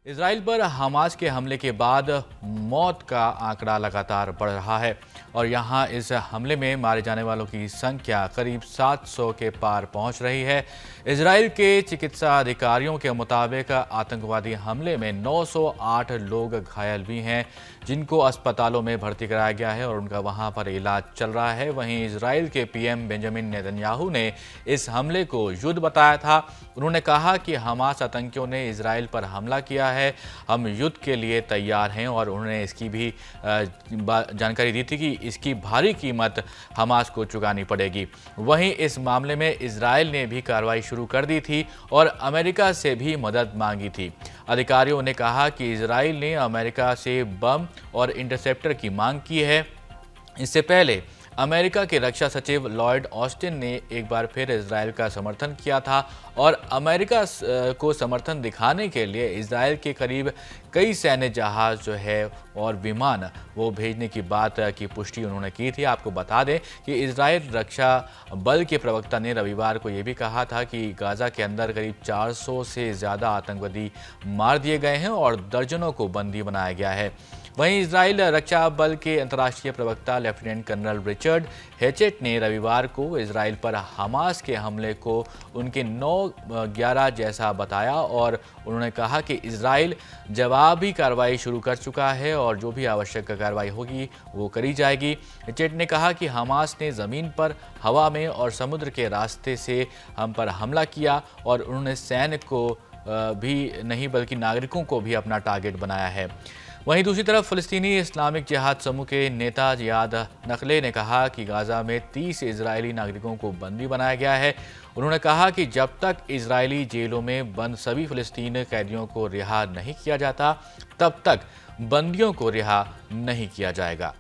Israel पर Hamas के हमले के बाद मौत का आंकड़ा लगातार बढ़ रहा है और यहां इस हमले में मारे जाने वालों की संख्या करीब 700 के पार पहुंच रही है। इजराइल के चिकित्सा अधिकारियों के मुताबिक आतंकवादी हमले में 908 लोग घायल भी हैं, जिनको अस्पतालों में भर्ती कराया गया है और उनका वहां पर इलाज चल रहा है। वहीं इजराइल के पीएम बेंजामिन नेतन्याहू ने इस हमले को युद्ध बताया था। उन्होंने कहा कि हमास आतंकियों ने इजराइल पर हमला किया है, हम युद्ध के लिए तैयार हैं और उन्होंने इसकी भी जानकारी दी थी कि इसकी भारी कीमत हमास को चुकानी पड़ेगी। वहीं इस मामले में इजराइल ने भी कार्रवाई शुरू कर दी थी और अमेरिका से भी मदद मांगी थी। अधिकारियों ने कहा कि इजराइल ने अमेरिका से बम और इंटरसेप्टर की मांग की है। इससे पहले अमेरिका के रक्षा सचिव लॉयड ऑस्टिन ने एक बार फिर इजराइल का समर्थन किया था और अमेरिका को समर्थन दिखाने के लिए इजराइल के करीब कई सैन्य जहाज जो है और विमान वो भेजने की बात की पुष्टि उन्होंने की थी। आपको बता दें कि इजराइल रक्षा बल के प्रवक्ता ने रविवार को ये भी कहा था कि गाजा के अंदर करीब 400 से ज़्यादा आतंकवादी मार दिए गए हैं और दर्जनों को बंदी बनाया गया है। वहीं इजराइल रक्षा बल के अंतर्राष्ट्रीय प्रवक्ता लेफ्टिनेंट कर्नल रिचर्ड हेचेट ने रविवार को इजराइल पर हमास के हमले को उनके 9/11 जैसा बताया और उन्होंने कहा कि इजराइल जवाबी कार्रवाई शुरू कर चुका है और जो भी आवश्यक कार्रवाई होगी वो करी जाएगी। हेचेट ने कहा कि हमास ने ज़मीन पर, हवा में और समुद्र के रास्ते से हम पर हमला किया और उन्होंने सैन्य को भी नहीं बल्कि नागरिकों को भी अपना टारगेट बनाया है। वहीं दूसरी तरफ फ़लस्तीनी इस्लामिक जिहाद समूह के नेता जियाद नखले ने कहा कि गाजा में 30 इजरायली नागरिकों को बंदी बनाया गया है। उन्होंने कहा कि जब तक इजरायली जेलों में बंद सभी फ़लस्तीनी कैदियों को रिहा नहीं किया जाता, तब तक बंदियों को रिहा नहीं किया जाएगा।